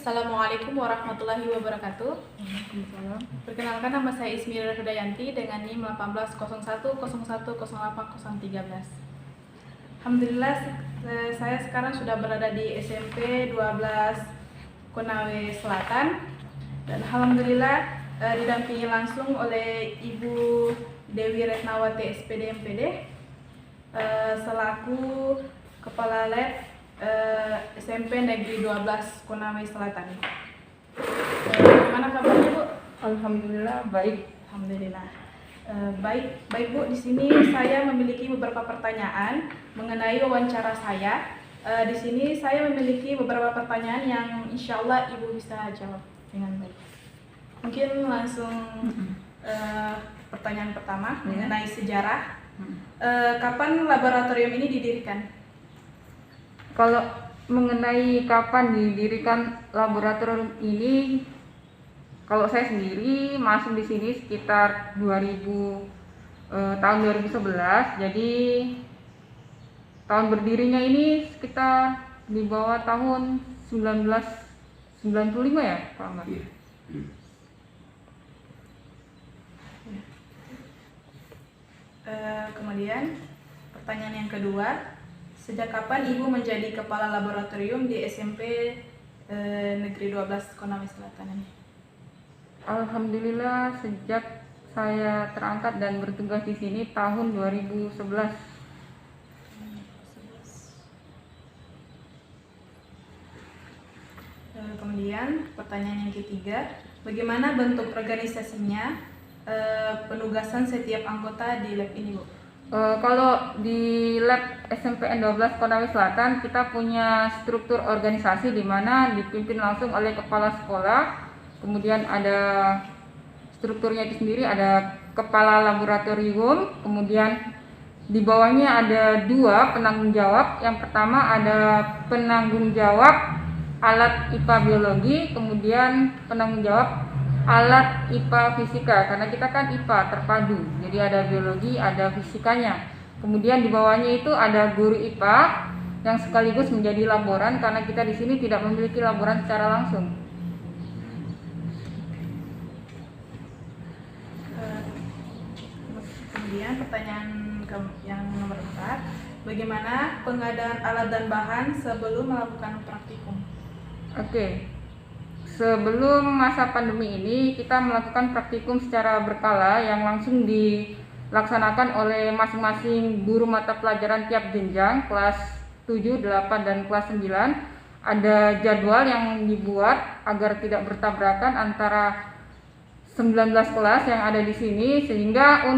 Assalamualaikum warahmatullahi wabarakatuh. Waalaikumsalam. Perkenalkan, nama saya Ismira Hudayanti dengan NIM 1801010813. Alhamdulillah, saya sekarang sudah berada di SMP 12 Konawe Selatan, dan alhamdulillah didampingi langsung oleh Ibu Dewi Retnawati SPD MPD selaku Kepala Lab SMP Negeri 12 Konawe Selatan. Bagaimana kabarnya, Bu? Alhamdulillah baik. Alhamdulillah. Baik Bu. Di sini saya memiliki beberapa pertanyaan mengenai wawancara saya. Di sini saya memiliki beberapa pertanyaan yang insya Allah Ibu bisa jawab dengan baik. Mungkin langsung pertanyaan pertama mengenai sejarah. Kapan laboratorium ini didirikan? Kalau mengenai kapan didirikan laboratorium ini, kalau saya sendiri masuk di sini sekitar tahun 2011. Jadi tahun berdirinya ini sekitar di bawah tahun 1995 ya, Pak Ahmad? Kemudian pertanyaan yang kedua, sejak kapan Ibu menjadi kepala laboratorium di SMP Negeri 12 Konawe Selatan ini? Alhamdulillah sejak saya terangkat dan bertugas di sini tahun 2011. Kemudian pertanyaan yang ketiga, bagaimana bentuk organisasinya, penugasan setiap anggota di lab ini, Bu? Kalau di lab SMPN 12 Konawe Selatan kita punya struktur organisasi di mana dipimpin langsung oleh kepala sekolah. Kemudian ada strukturnya itu sendiri, ada kepala laboratorium, kemudian di bawahnya ada dua penanggung jawab. Yang pertama ada penanggung jawab alat IPA biologi, kemudian penanggung jawab alat IPA fisika, karena kita kan IPA terpadu, jadi ada biologi, ada fisikanya. Kemudian di bawahnya itu ada guru IPA yang sekaligus menjadi laboran, karena kita di sini tidak memiliki laboran secara langsung. Kemudian pertanyaan yang nomor 4, bagaimana pengadaan alat dan bahan sebelum melakukan praktikum? Oke. Sebelum masa pandemi ini kita melakukan praktikum secara berkala yang langsung dilaksanakan oleh masing-masing guru mata pelajaran tiap jenjang, kelas 7, 8, dan kelas 9. Ada jadwal yang dibuat agar tidak bertabrakan antara 19 kelas yang ada di sini, sehingga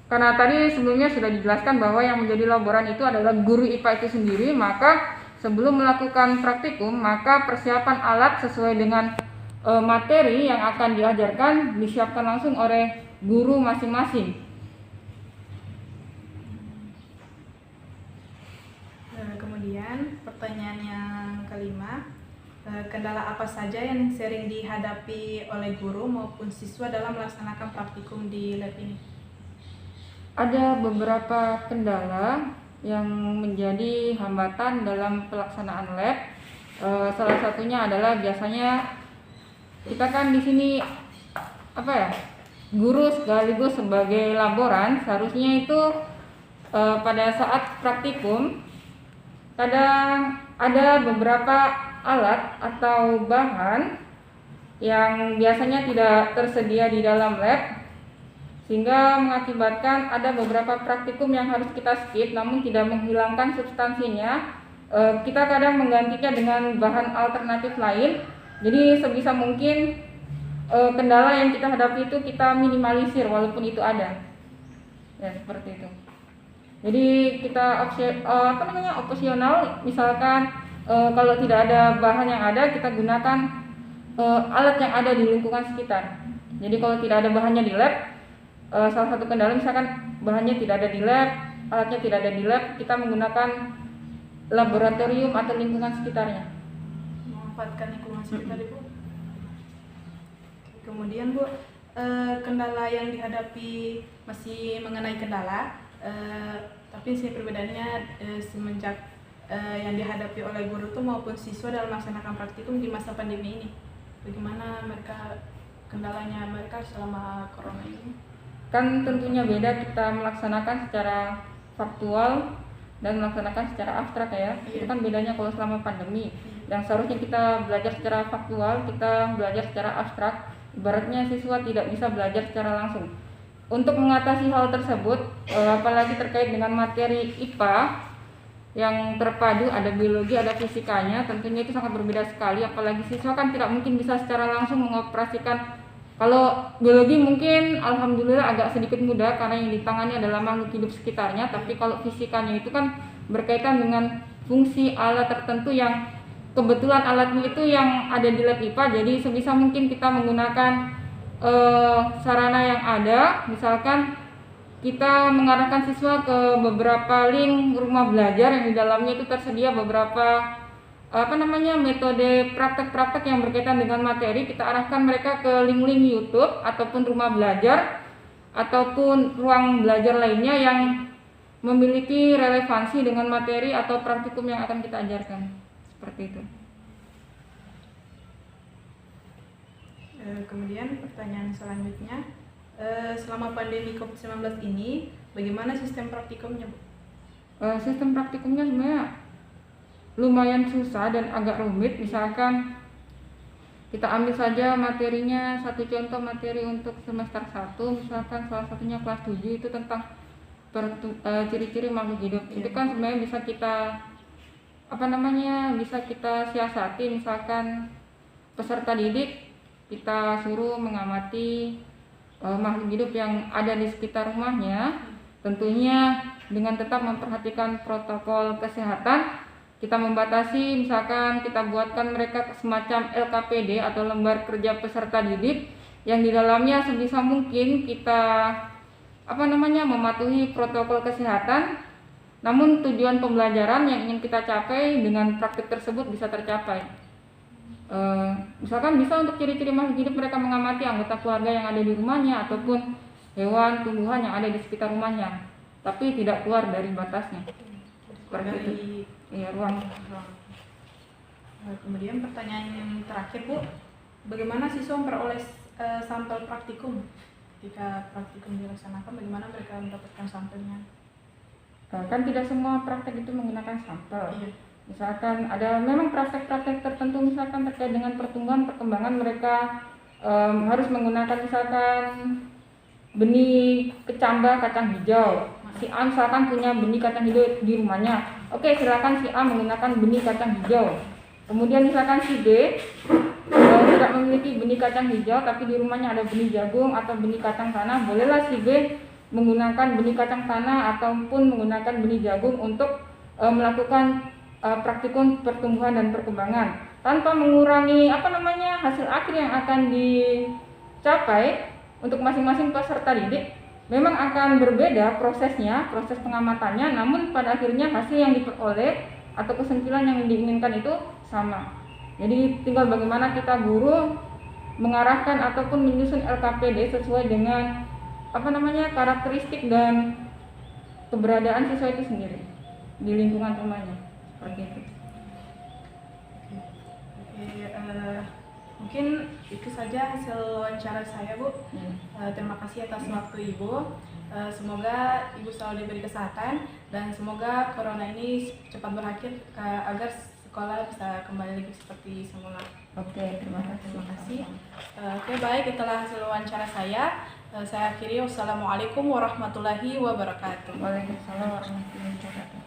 karena tadi sebelumnya sudah dijelaskan bahwa yang menjadi laboran itu adalah guru IPA itu sendiri, maka sebelum melakukan praktikum, maka persiapan alat sesuai dengan materi yang akan diajarkan disiapkan langsung oleh guru masing-masing. Kemudian pertanyaan yang kelima, kendala apa saja yang sering dihadapi oleh guru maupun siswa dalam melaksanakan praktikum di lab ini? Ada beberapa kendala yang menjadi hambatan dalam pelaksanaan lab. Salah satunya adalah biasanya kita kan di sini guru sekaligus sebagai laboran, seharusnya itu pada saat praktikum kadang ada beberapa alat atau bahan yang biasanya tidak tersedia di dalam lab, sehingga mengakibatkan ada beberapa praktikum yang harus kita skip, namun tidak menghilangkan substansinya. Kita kadang menggantinya dengan bahan alternatif lain. Jadi sebisa mungkin kendala yang kita hadapi itu kita minimalisir walaupun itu ada. Ya, seperti itu. Jadi kita opsional, misalkan kalau tidak ada bahan yang ada, kita gunakan alat yang ada di lingkungan sekitar. Jadi kalau tidak ada bahannya di lab, salah satu kendala misalkan bahannya tidak ada di lab, alatnya tidak ada di lab, kita menggunakan laboratorium atau lingkungan sekitarnya. Memanfaatkan lingkungan sekitar, Ibu. Kemudian Bu, kendala yang dihadapi masih mengenai kendala, tapi sih perbedaannya semenjak yang dihadapi oleh guru tuh maupun siswa dalam melaksanakan praktikum di masa pandemi ini. Bagaimana kendalanya mereka selama corona ini? Kan tentunya beda kita melaksanakan secara faktual dan melaksanakan secara abstrak ya. Itu kan bedanya kalau selama pandemi. Yang seharusnya kita belajar secara faktual, kita belajar secara abstrak. Ibaratnya siswa tidak bisa belajar secara langsung. Untuk mengatasi hal tersebut, apalagi terkait dengan materi IPA yang terpadu, ada biologi, ada fisikanya, tentunya itu sangat berbeda sekali. Apalagi siswa kan tidak mungkin bisa secara langsung mengoperasikan. Kalau biologi mungkin alhamdulillah agak sedikit mudah karena yang ditangani adalah makhluk hidup sekitarnya. Tapi kalau fisikanya itu kan berkaitan dengan fungsi alat tertentu yang kebetulan alatnya itu yang ada di lab IPA. Jadi sebisa mungkin kita menggunakan sarana yang ada, misalkan kita mengarahkan siswa ke beberapa link rumah belajar yang di dalamnya itu tersedia beberapa metode praktek-praktek yang berkaitan dengan materi. Kita arahkan mereka ke link-link YouTube ataupun rumah belajar ataupun ruang belajar lainnya yang memiliki relevansi dengan materi atau praktikum yang akan kita ajarkan. Seperti itu. Kemudian pertanyaan selanjutnya, selama pandemi COVID-19 ini, bagaimana sistem praktikumnya, Bu? Sistem praktikumnya sebenarnya lumayan susah dan agak rumit. Misalkan kita ambil saja materinya, satu contoh materi untuk semester 1, misalkan salah satunya kelas 7 itu tentang ciri-ciri makhluk hidup. Itu kan sebenarnya bisa kita bisa kita siasati. Misalkan peserta didik kita suruh mengamati makhluk hidup yang ada di sekitar rumahnya, tentunya dengan tetap memperhatikan protokol kesehatan. Kita membatasi, misalkan kita buatkan mereka semacam LKPD atau lembar kerja peserta didik yang di dalamnya sebisa mungkin kita mematuhi protokol kesehatan, namun tujuan pembelajaran yang ingin kita capai dengan praktik tersebut bisa tercapai. Misalkan bisa untuk ciri-ciri makhluk hidup mereka mengamati anggota keluarga yang ada di rumahnya ataupun hewan, tumbuhan yang ada di sekitar rumahnya, tapi tidak keluar dari batasnya. Seperti itu. Iya, ruang. Kemudian pertanyaan yang terakhir, Bu, bagaimana siswa memperoleh sampel praktikum? Ketika praktikum dilaksanakan, bagaimana mereka mendapatkan sampelnya? Kan tidak semua praktek itu menggunakan sampel. Iya. Misalkan ada memang praktek-praktek tertentu, misalkan terkait dengan pertumbuhan perkembangan, mereka harus menggunakan misalkan benih kecambah kacang hijau. Si A misalkan punya benih kacang hijau di rumahnya, oke, silakan si A menggunakan benih kacang hijau. Kemudian misalkan si B tidak memiliki benih kacang hijau tapi di rumahnya ada benih jagung atau benih kacang tanah, bolehlah si B menggunakan benih kacang tanah ataupun menggunakan benih jagung untuk melakukan praktikum pertumbuhan dan perkembangan tanpa mengurangi hasil akhir yang akan dicapai. Untuk masing-masing peserta didik memang akan berbeda prosesnya, proses pengamatannya, namun pada akhirnya hasil yang diperoleh atau kesimpulan yang diinginkan itu sama. Jadi tinggal bagaimana kita guru mengarahkan ataupun menyusun LKPD sesuai dengan karakteristik dan keberadaan siswa itu sendiri di lingkungan rumahnya. Seperti itu. Mungkin itu saja hasil wawancara saya, Bu. Terima kasih atas waktu Ibu. Semoga Ibu selalu diberi kesehatan dan semoga corona ini cepat berakhir agar sekolah bisa kembali lagi seperti semula. Oke, terima kasih. Baik, itulah hasil wawancara saya. Saya akhiri. Wassalamualaikum warahmatullahi wabarakatuh. Waalaikumsalam warahmatullahi wabarakatuh.